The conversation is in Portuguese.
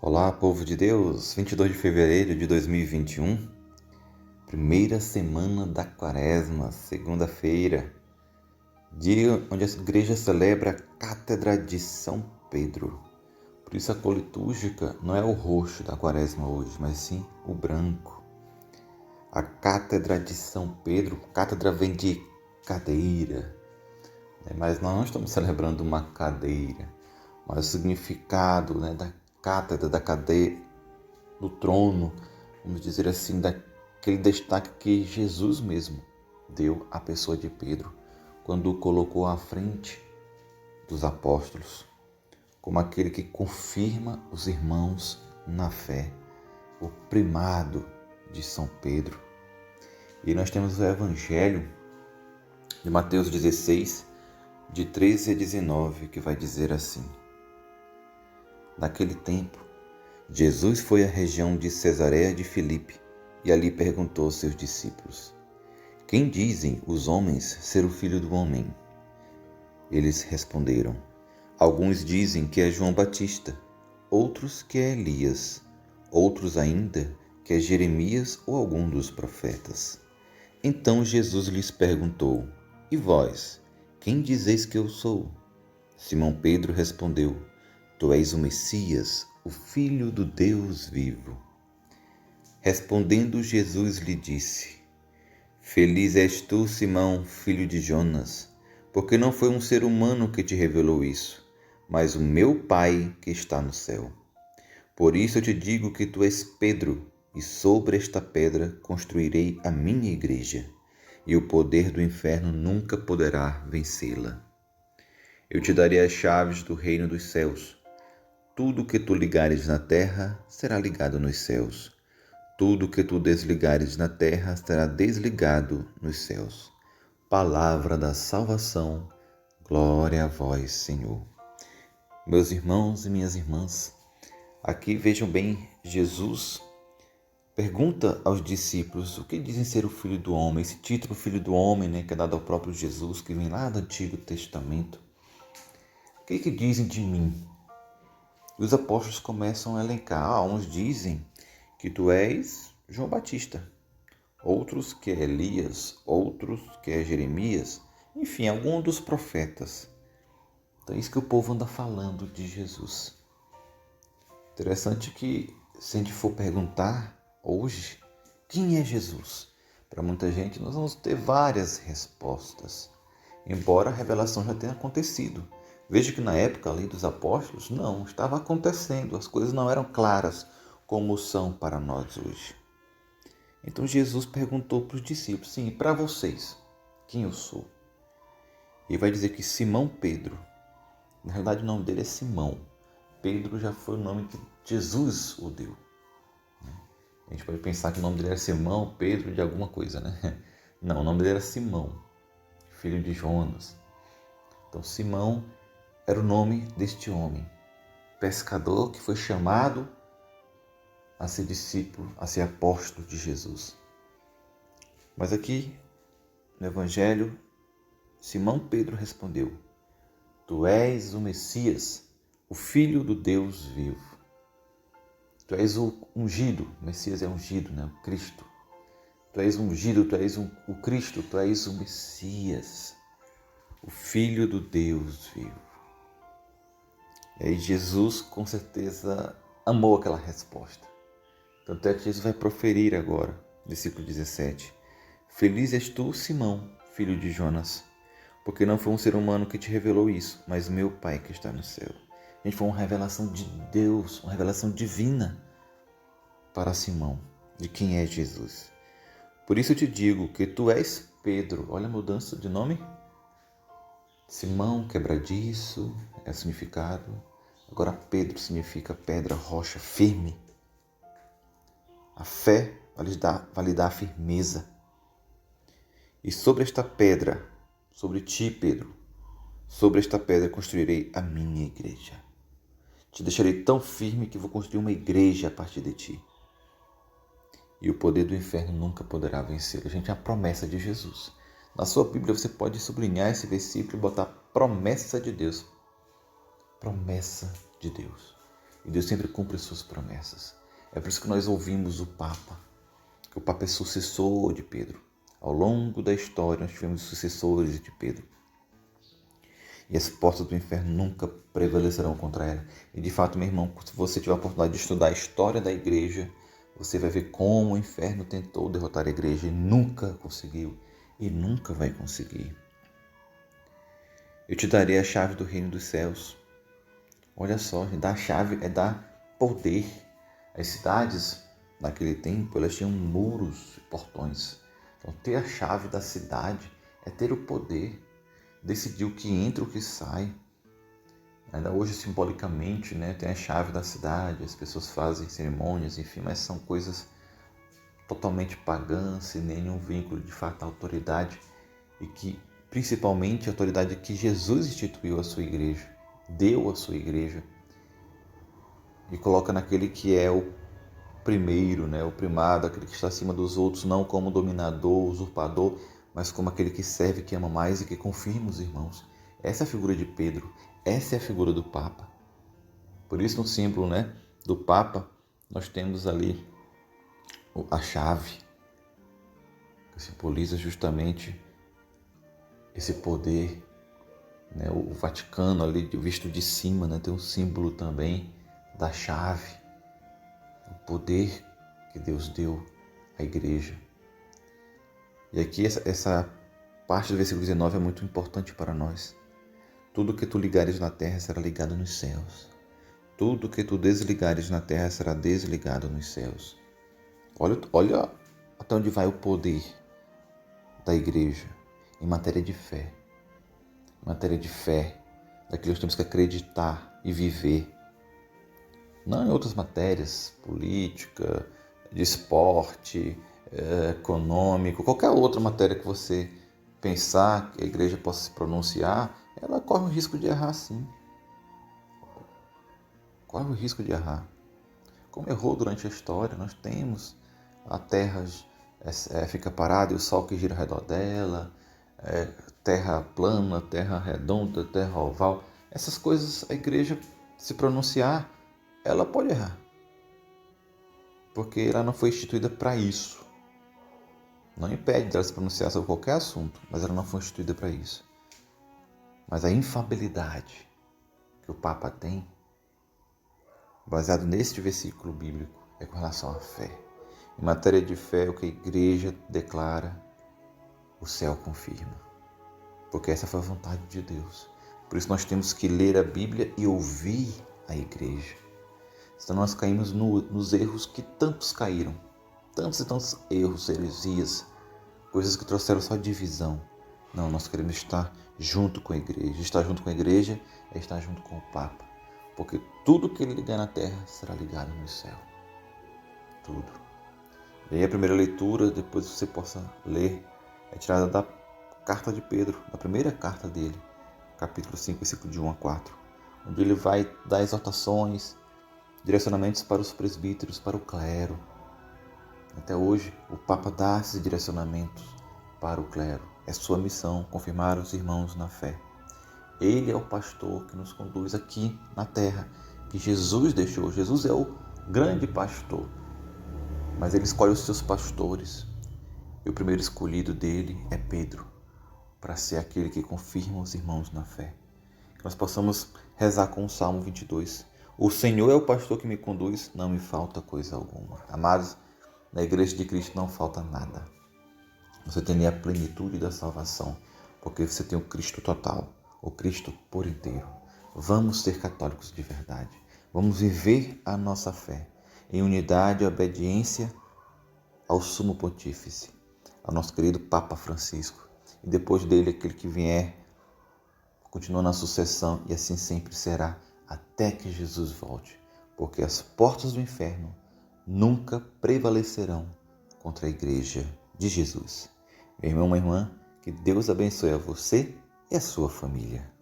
Olá, povo de Deus! 22 de fevereiro de 2021, primeira semana da Quaresma, segunda-feira, dia onde a igreja celebra a Cátedra de São Pedro. Por isso a cor litúrgica não é o roxo da Quaresma hoje, mas sim o branco. A Cátedra de São Pedro, cátedra vem de cadeira, mas nós não estamos celebrando uma cadeira, mas o significado da cátedra, da cadeira, do trono, vamos dizer assim, daquele destaque que Jesus mesmo deu à pessoa de Pedro, quando o colocou à frente dos apóstolos, como aquele que confirma os irmãos na fé, o primado de São Pedro. E nós temos o Evangelho de Mateus 16, de 13 a 19, que vai dizer assim: Naquele tempo, Jesus foi à região de Cesareia de Filipe e ali perguntou aos seus discípulos: Quem dizem os homens ser o Filho do Homem? Eles responderam: Alguns dizem que é João Batista, outros que é Elias, outros ainda que é Jeremias ou algum dos profetas. Então Jesus lhes perguntou: E vós, quem dizeis que eu sou? Simão Pedro respondeu: Tu és o Messias, o Filho do Deus vivo. Respondendo Jesus lhe disse: Feliz és tu, Simão, filho de Jonas, porque não foi um ser humano que te revelou isso, mas o meu Pai que está no céu. Por isso eu te digo que tu és Pedro, e sobre esta pedra construirei a minha igreja, e o poder do inferno nunca poderá vencê-la. Eu te darei as chaves do reino dos céus. Tudo que tu ligares na terra será ligado nos céus. Tudo que tu desligares na terra será desligado nos céus. Palavra da salvação. Glória a vós, Senhor. Meus irmãos e minhas irmãs, aqui vejam bem, Jesus pergunta aos discípulos o que dizem ser o Filho do Homem. Esse título, Filho do Homem, que é dado ao próprio Jesus, que vem lá do Antigo Testamento. O que dizem de mim? Os apóstolos começam a elencar. Uns dizem que tu és João Batista, outros que é Elias, outros que é Jeremias, enfim, algum dos profetas. Então é isso que o povo anda falando de Jesus. Interessante que, se a gente for perguntar hoje, quem é Jesus? Para muita gente nós vamos ter várias respostas, embora a revelação já tenha acontecido. Veja que na época ali dos apóstolos, não, estava acontecendo, as coisas não eram claras como são para nós hoje. Então Jesus perguntou para os discípulos, sim, e para vocês, quem eu sou? E vai dizer que Simão Pedro, na realidade o nome dele é Simão, Pedro já foi o nome que Jesus o deu. A gente pode pensar que o nome dele era Simão, Pedro de alguma coisa, né? Não, o nome dele era Simão, filho de Jonas. Então Simão era o nome deste homem, pescador que foi chamado a ser discípulo, a ser apóstolo de Jesus. Mas aqui, no Evangelho, Simão Pedro respondeu: Tu és o Messias, o Filho do Deus vivo. Tu és o ungido, o Messias é ungido, o Cristo. Tu és ungido, tu és o Cristo, tu és o Messias, o Filho do Deus vivo. E aí Jesus, com certeza, amou aquela resposta. Tanto é que Jesus vai proferir agora, versículo 17. Feliz és tu, Simão, filho de Jonas, porque não foi um ser humano que te revelou isso, mas meu Pai que está no céu. Gente, foi uma revelação de Deus, uma revelação divina para Simão, de quem é Jesus. Por isso eu te digo que tu és Pedro. Olha a mudança de nome. Simão, quebradiço, é o significado. Agora Pedro significa pedra, rocha, firme. A fé vai lhe dar a firmeza. E sobre esta pedra, sobre ti, Pedro, sobre esta pedra construirei a minha igreja. Te deixarei tão firme que vou construir uma igreja a partir de ti. E o poder do inferno nunca poderá vencê-lo. Gente, é a promessa de Jesus. Na sua Bíblia você pode sublinhar esse versículo e botar promessa de Deus. Promessa de Deus. E Deus sempre cumpre as suas promessas. É por isso que nós ouvimos o Papa, que o Papa é sucessor de Pedro. Ao longo da história nós tivemos sucessores de Pedro. E as portas do inferno nunca prevalecerão contra ela. E de fato, meu irmão, se você tiver a oportunidade de estudar a história da igreja, você vai ver como o inferno tentou derrotar a igreja e nunca conseguiu. E nunca vai conseguir. Eu te darei a chave do reino dos céus. Olha só, dar chave é dar poder. As cidades, naquele tempo, elas tinham muros e portões. Então, ter a chave da cidade é ter o poder, decidir o que entra e o que sai. Ainda hoje, simbolicamente, né, tem a chave da cidade, as pessoas fazem cerimônias, enfim, mas são coisas totalmente pagãs, sem nenhum vínculo de fato à autoridade, e que, principalmente, a autoridade que Jesus instituiu a sua igreja, deu à sua igreja, e coloca naquele que é o primeiro, né, o primado, aquele que está acima dos outros, não como dominador, usurpador, mas como aquele que serve, que ama mais e que confirma os irmãos. Essa é a figura de Pedro, essa é a figura do Papa. Por isso, no símbolo, né, do Papa, nós temos ali a chave, que simboliza justamente esse poder, né, o Vaticano ali visto de cima, né, tem um símbolo também da chave, o poder que Deus deu à igreja. E aqui essa parte do versículo 19 é muito importante para nós. Tudo que tu ligares na terra será ligado nos céus. Tudo que tu desligares na terra será desligado nos céus. Olha até onde vai o poder da igreja em matéria de fé. Em matéria de fé, daquilo que nós temos que acreditar e viver. Não em outras matérias, política, de esporte, econômico, qualquer outra matéria que você pensar que a igreja possa se pronunciar, ela corre o risco de errar sim. Corre o risco de errar. Como errou durante a história, nós temos a terra fica parada e o sol que gira ao redor dela, terra plana, terra redonda, terra oval. Essas coisas, a igreja se pronunciar, ela pode errar. Porque ela não foi instituída para isso. Não impede dela se pronunciar sobre qualquer assunto, mas ela não foi instituída para isso. Mas a infalibilidade que o Papa tem, baseado neste versículo bíblico, é com relação à fé. Em matéria de fé, o que a igreja declara, o céu confirma. Porque essa foi a vontade de Deus. Por isso nós temos que ler a Bíblia e ouvir a igreja. Senão nós caímos nos erros que tantos caíram. Tantos e tantos erros, heresias, coisas que trouxeram só divisão. Não, nós queremos estar junto com a igreja. Estar junto com a igreja é estar junto com o Papa. Porque tudo que ele ligar na terra será ligado no céu. Tudo. E aí a primeira leitura, depois você possa ler, é tirada da carta de Pedro, da primeira carta dele, capítulo 5, versículo de 1 a 4, onde ele vai dar exortações, direcionamentos para os presbíteros, para o clero. Até hoje, o Papa dá esses direcionamentos para o clero. É sua missão confirmar os irmãos na fé. Ele é o pastor que nos conduz aqui na terra, que Jesus deixou. Jesus é o grande pastor, mas ele escolhe os seus pastores. E o primeiro escolhido dele é Pedro, para ser aquele que confirma os irmãos na fé. Que nós possamos rezar com o Salmo 22. O Senhor é o pastor que me conduz, não me falta coisa alguma. Amados, na igreja de Cristo não falta nada. Você tem a plenitude da salvação, porque você tem o Cristo total, o Cristo por inteiro. Vamos ser católicos de verdade. Vamos viver a nossa fé em unidade e obediência ao Sumo Pontífice, ao nosso querido Papa Francisco. E depois dele, aquele que vier, continua na sucessão, e assim sempre será, até que Jesus volte. Porque as portas do inferno nunca prevalecerão contra a igreja de Jesus. Meu irmão, minha irmã, que Deus abençoe a você e a sua família.